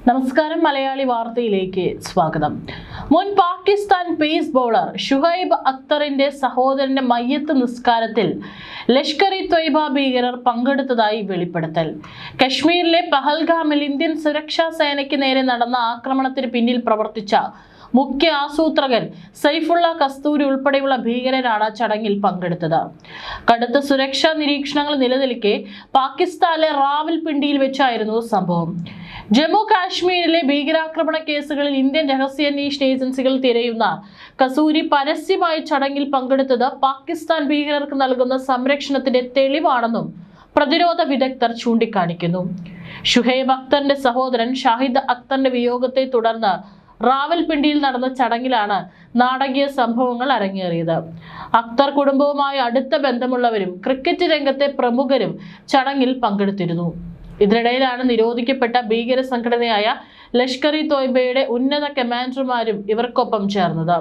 നമസ്കാരം മലയാളി വാർത്തയിലേക്ക് സ്വാഗതം. മുൻ പാകിസ്ഥാൻ പേസ് ബൗളർ ഷുഹൈബ് അക്തറിന്റെ സഹോദരന്റെ മയ്യത്ത് നിസ്കാരത്തിൽ ലഷ്കർ ഇ ത്വയ്ബ ഭീകരർ പങ്കെടുത്തതായി വെളിപ്പെടുത്തൽ. കശ്മീരിലെ പഹൽഗാമിൽ ഇന്ത്യൻ സുരക്ഷാ സേനയ്ക്ക് നേരെ നടന്ന ആക്രമണത്തിന് പിന്നിൽ പ്രവർത്തിച്ച മുഖ്യ ആസൂത്രകൻ സൈഫുള്ള കസ്തൂരി ഉൾപ്പെടെയുള്ള ഭീകരരാണ് ചടങ്ങിൽ പങ്കെടുത്തത്. കടുത്ത സുരക്ഷാ നിരീക്ഷണങ്ങൾ നിലനിൽക്കെ പാകിസ്ഥാനിലെ റാവൽപിണ്ടിയിൽ വെച്ചായിരുന്നു സംഭവം. ജമ്മു കാശ്മീരിലെ ഭീകരാക്രമണ കേസുകളിൽ ഇന്ത്യൻ രഹസ്യാന്വേഷണ ഏജൻസികൾ തിരയുന്ന കസൂരി പരസ്യമായി ചടങ്ങിൽ പങ്കെടുത്തത് പാകിസ്ഥാൻ ഭീകരർക്ക് നൽകുന്ന സംരക്ഷണത്തിന്റെ തെളിവാണെന്നും പ്രതിരോധ വിദഗ്ധർ ചൂണ്ടിക്കാണിക്കുന്നു. ഷുഹൈബ് അക്തറിന്റെ സഹോദരൻ ഷാഹിദ് അക്തറിന്റെ വിയോഗത്തെ തുടർന്ന് റാവൽപിണ്ടിയിൽ നടന്ന ചടങ്ങിലാണ് നാടകീയ സംഭവങ്ങൾ അരങ്ങേറിയത്. അക്തർ കുടുംബവുമായി അടുത്ത ബന്ധമുള്ളവരും ക്രിക്കറ്റ് രംഗത്തെ പ്രമുഖരും ചടങ്ങിൽ പങ്കെടുത്തിരുന്നു. ഇതിനിടയിലാണ് നിരോധിക്കപ്പെട്ട ഭീകര സംഘടനയായ ലഷ്കർ ഇ ത്വയ്ബയുടെ ഉന്നത കമാൻഡർമാരും ഇവർക്കൊപ്പം ചേർന്നത്.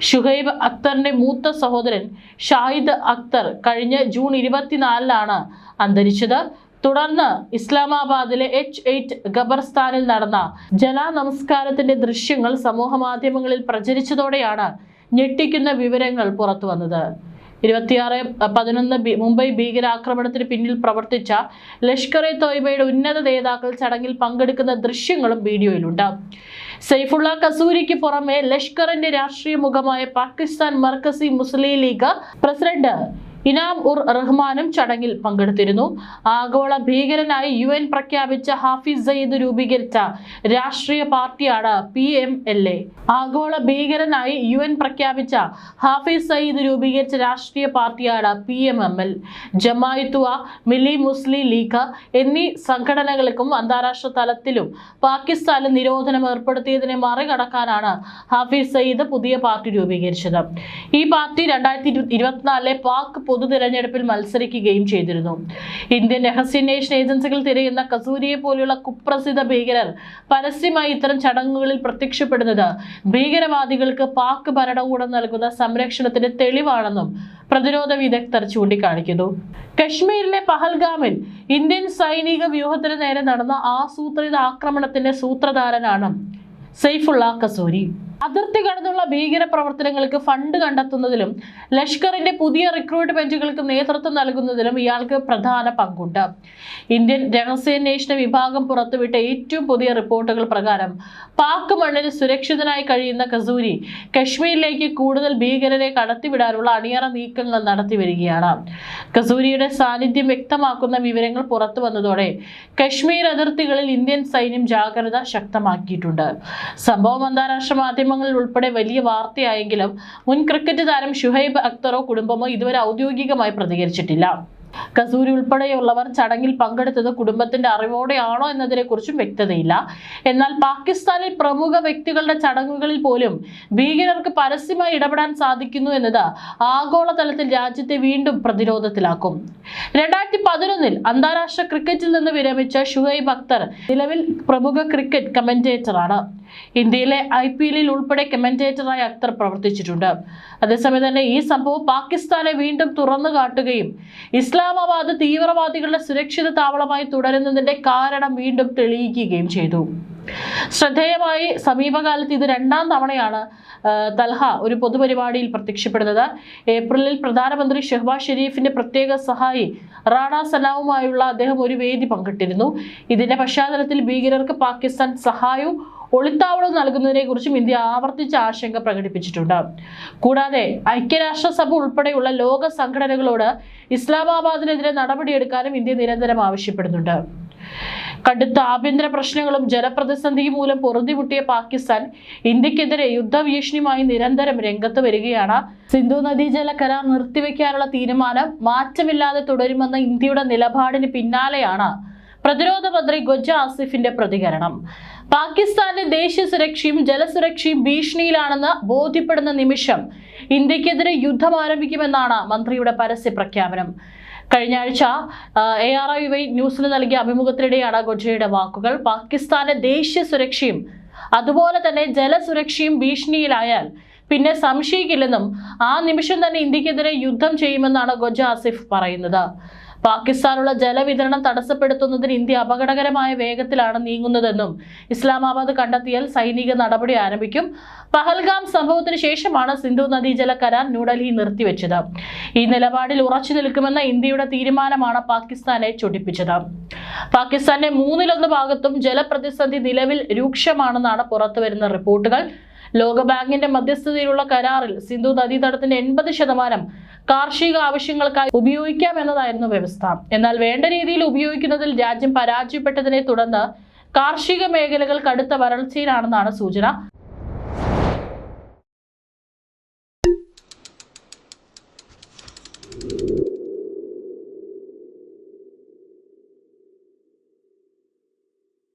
ഷുഹൈബ് അക്തറിന്റെ മൂത്ത സഹോദരൻ ഷാഹിദ് അക്തർ കഴിഞ്ഞ ജൂൺ 24 അന്തരിച്ചത്. തുടർന്ന് ഇസ്ലാമാബാദിലെ H8 ഖബർസ്ഥാനിൽ നടന്ന ജനാനമസ്കാരത്തിന്റെ ദൃശ്യങ്ങൾ സമൂഹ മാധ്യമങ്ങളിൽ പ്രചരിച്ചതോടെയാണ് ഞെട്ടിക്കുന്ന വിവരങ്ങൾ പുറത്തു വന്നത്. 26/11 മുംബൈ ഭീകരാക്രമണത്തിന് പിന്നിൽ പ്രവർത്തിച്ച ലഷ്കർ ഇ ത്വയ്ബയുടെ ഉന്നത നേതാക്കൾ ചടങ്ങിൽ പങ്കെടുക്കുന്ന ദൃശ്യങ്ങളും വീഡിയോയിലുണ്ട്. സൈഫുള്ള കസൂരിക്ക് പുറമെ ലഷ്കറിന്റെ രാഷ്ട്രീയ മുഖമായ പാകിസ്ഥാൻ മർകസി മുസ്ലിം ലീഗ് പ്രസിഡന്റ് ഇനാം ഉർ റഹ്മാനും ചടങ്ങിൽ പങ്കെടുത്തിരുന്നു. ആഗോള ഭീകരനായി UN പ്രഖ്യാപിച്ച ഹാഫിസ് സയ്യിദ് രൂപീകരിച്ച രാഷ്ട്രീയ പാർട്ടിയാണ് PMLA. ആഗോള ഭീകരനായി UN പ്രഖ്യാപിച്ച ഹാഫിസ് സയ്യിദ് രൂപീകരിച്ച രാഷ്ട്രീയ പാർട്ടിയാണ് PMML. ജമാഅത്തുവ മില്ലി മുസ്ലിം ലീഗ് എന്നീ സംഘടനകൾക്കും അന്താരാഷ്ട്ര തലത്തിലും പാകിസ്ഥാനിൽ നിരോധനം ഏർപ്പെടുത്തിയതിനെ മറികടക്കാനാണ് ഹാഫിസ് സയ്യിദ് പുതിയ പാർട്ടി രൂപീകരിച്ചത്. ഈ പാർട്ടി 2024 പാക് പൊതു തിരഞ്ഞെടുപ്പിൽ മത്സരിക്കുകയും ചെയ്തിരുന്നു. ഇന്ത്യൻ രഹസ്യാന്വേഷണ ഏജൻസികൾ തിരയുന്ന കസൂരിയെ പോലെയുള്ള കുപ്രസിദ്ധ ഭീകരർ പരസ്യമായി ഇത്തരം ചടങ്ങുകളിൽ പ്രത്യക്ഷപ്പെടുന്നത് ഭീകരവാദികൾക്ക് പാക് ഭരണകൂടം നൽകുന്ന സംരക്ഷണത്തിന്റെ തെളിവാണെന്നും പ്രതിരോധ വിദഗ്ധർ ചൂണ്ടിക്കാണിക്കുന്നു. കശ്മീരിലെ പഹൽഗാമിൽ ഇന്ത്യൻ സൈനിക വ്യൂഹത്തിന് നേരെ നടന്ന ആസൂത്രിത ആക്രമണത്തിന്റെ സൂത്രധാരനാണ് സൈഫുള്ള കസൂരി. അതിർത്തി കടന്നുള്ള ഭീകര പ്രവർത്തനങ്ങൾക്ക് ഫണ്ട് കണ്ടെത്തുന്നതിലും ലഷ്കറിന്റെ പുതിയ റിക്രൂട്ട്മെന്റുകൾക്ക് നേതൃത്വം നൽകുന്നതിലും ഇയാൾക്ക് പ്രധാന പങ്കുണ്ട്. ഇന്ത്യൻ രഹസ്യാന്വേഷണ വിഭാഗം പുറത്തുവിട്ട ഏറ്റവും പുതിയ റിപ്പോർട്ടുകൾ പ്രകാരം പാക് മണ്ണിൽ സുരക്ഷിതനായി കഴിയുന്ന കസൂരി കശ്മീരിലേക്ക് കൂടുതൽ ഭീകരരെ കടത്തിവിടാനുള്ള അണിയറ നീക്കങ്ങൾ നടത്തി വരികയാണ്. കസൂരിയുടെ സാന്നിധ്യം വ്യക്തമാക്കുന്ന വിവരങ്ങൾ പുറത്തു വന്നതോടെ കശ്മീർ അതിർത്തികളിൽ ഇന്ത്യൻ സൈന്യം ജാഗ്രത ശക്തമാക്കിയിട്ടുണ്ട്. സംഭവം അന്താരാഷ്ട്ര മാധ്യമങ്ങളിൽ ഉൾപ്പെടെ വലിയ വാർത്തയായെങ്കിലും മുൻ ക്രിക്കറ്റ് താരം ഷുഹൈബ് അക്തറോ കുടുംബമോ ഇതുവരെ ഔദ്യോഗികമായി പ്രതികരിച്ചിട്ടില്ല. കസൂരി ഉൾപ്പെടെയുള്ളവർ ചടങ്ങിൽ പങ്കെടുത്തത് കുടുംബത്തിന്റെ അറിവോടെയാണോ എന്നതിനെ കുറിച്ചും വ്യക്തതയില്ല. എന്നാൽ പാകിസ്ഥാനിൽ പ്രമുഖ വ്യക്തികളുടെ ചടങ്ങുകളിൽ പോലും ഭീകരർക്ക് പരസ്യമായി ഇടപെടാൻ സാധിക്കുന്നു എന്നത് ആഗോളതലത്തിൽ രാജ്യത്തെ വീണ്ടും പ്രതിരോധത്തിലാക്കും. 2011 അന്താരാഷ്ട്ര ക്രിക്കറ്റിൽ നിന്ന് വിരമിച്ച ഷുഹൈബ് അക്തർ നിലവിൽ പ്രമുഖ ക്രിക്കറ്റ് കമന്റേറ്ററാണ്. ഇന്ത്യയിലെ IPL ഉൾപ്പെടെ കമന്റേറ്ററായി അക്തർ പ്രവർത്തിച്ചിട്ടുണ്ട്. അതേസമയം തന്നെ ഈ സംഭവം പാകിസ്ഥാനെ വീണ്ടും തുറന്നു കാട്ടുകയും ഇസ്ലാമാബാദ് തീവ്രവാദികളുടെ സുരക്ഷിത താവളമായി തുടരുന്നതിന്റെ കാരണം വീണ്ടും തെളിയിക്കുകയും ചെയ്തു. ശ്രദ്ധേയമായി സമീപകാലത്ത് ഇത് 2ാം തവണയാണ് തൽഹ ഒരു പൊതുപരിപാടിയിൽ പ്രത്യക്ഷപ്പെടുന്നത്. ഏപ്രിലിൽ പ്രധാനമന്ത്രി ഷെഹ്ബാസ് ഷെരീഫിന്റെ പ്രത്യേക സഹായി റാണ സനാവുമായുള്ള അദ്ദേഹം ഒരു വേദി പങ്കിട്ടിരുന്നു. ഇതിന്റെ പശ്ചാത്തലത്തിൽ ഭീകരർക്ക് പാകിസ്ഥാൻ സഹായവും ഒളിത്താവളവും നൽകുന്നതിനെ കുറിച്ചും ഇന്ത്യ ആവർത്തിച്ച ആശങ്ക പ്രകടിപ്പിച്ചിട്ടുണ്ട്. കൂടാതെ ഐക്യരാഷ്ട്രസഭ ഉൾപ്പെടെയുള്ള ലോക സംഘടനകളോട് ഇസ്ലാമാബാദിനെതിരെ നടപടിയെടുക്കാനും ഇന്ത്യ നിരന്തരം ആവശ്യപ്പെടുന്നുണ്ട്. കടുത്ത ആഭ്യന്തര പ്രശ്നങ്ങളും ജലപ്രതിസന്ധിയും മൂലം പൊറുതിമുട്ടിയ പാകിസ്ഥാൻ ഇന്ത്യക്കെതിരെ യുദ്ധഭീഷണിയുമായി നിരന്തരം രംഗത്ത് വരികയാണ്. സിന്ധു നദീജല കരാർ നിർത്തിവെക്കാനുള്ള തീരുമാനം മാറ്റമില്ലാതെ തുടരുമെന്ന ഇന്ത്യയുടെ നിലപാടിന് പിന്നാലെയാണ് പ്രതിരോധ മന്ത്രി ഖ്വജ ആസിഫിന്റെ പ്രതികരണം. പാകിസ്ഥാന്റെ ദേശീയ സുരക്ഷയും ജലസുരക്ഷയും ഭീഷണിയിലാണെന്ന് ബോധ്യപ്പെടുന്ന നിമിഷം ഇന്ത്യക്കെതിരെ യുദ്ധം ആരംഭിക്കുമെന്നാണ് മന്ത്രിയുടെ പരസ്യ പ്രഖ്യാപനം. കഴിഞ്ഞ ആഴ്ച ARIY ന്യൂസിന് നൽകിയ അഭിമുഖത്തിനിടെയാണ് ഖ്വജയുടെ വാക്കുകൾ. പാകിസ്ഥാന്റെ ദേശീയ സുരക്ഷയും അതുപോലെ തന്നെ ജലസുരക്ഷയും ഭീഷണിയിലായാൽ പിന്നെ സംശയിക്കില്ലെന്നും ആ നിമിഷം തന്നെ ഇന്ത്യക്കെതിരെ യുദ്ധം ചെയ്യുമെന്നാണ് ഖ്വജ ആസിഫ് പറയുന്നത്. പാകിസ്ഥാനുള്ള ജലവിതരണം തടസ്സപ്പെടുത്തുന്നതിന് ഇന്ത്യ അപകടകരമായ വേഗത്തിലാണ് നീങ്ങുന്നതെന്നും ഇസ്ലാമാബാദ് കണ്ടെത്തിയാൽ സൈനിക നടപടി ആരംഭിക്കും. പഹൽഗാം സംഭവത്തിന് ശേഷമാണ് സിന്ധു നദീജല കരാർ ന്യൂഡൽഹി നിർത്തിവെച്ചത്. ഈ നിലപാടിൽ ഉറച്ചു നിൽക്കുമെന്ന ഇന്ത്യയുടെ തീരുമാനമാണ് പാകിസ്ഥാനെ ചൊടിപ്പിച്ചത്. പാകിസ്ഥാന്റെ 1/3 ഭാഗത്തും ജലപ്രതിസന്ധി നിലവിൽ രൂക്ഷമാണെന്നാണ് പുറത്തുവരുന്ന റിപ്പോർട്ടുകൾ. ലോകബാങ്കിന്റെ മധ്യസ്ഥതയിലുള്ള കരാറിൽ സിന്ധു നദീതടത്തിന്റെ 80% കാർഷിക ആവശ്യങ്ങൾക്കായി ഉപയോഗിക്കാമെന്നതായിരുന്നു വ്യവസ്ഥ. എന്നാൽ വേണ്ട രീതിയിൽ ഉപയോഗിക്കുന്നതിൽ രാജ്യം പരാജയപ്പെട്ടതിനെ തുടർന്ന് കാർഷിക മേഖലകൾ കടുത്ത വരൾച്ചയിലാണെന്നാണ് സൂചന.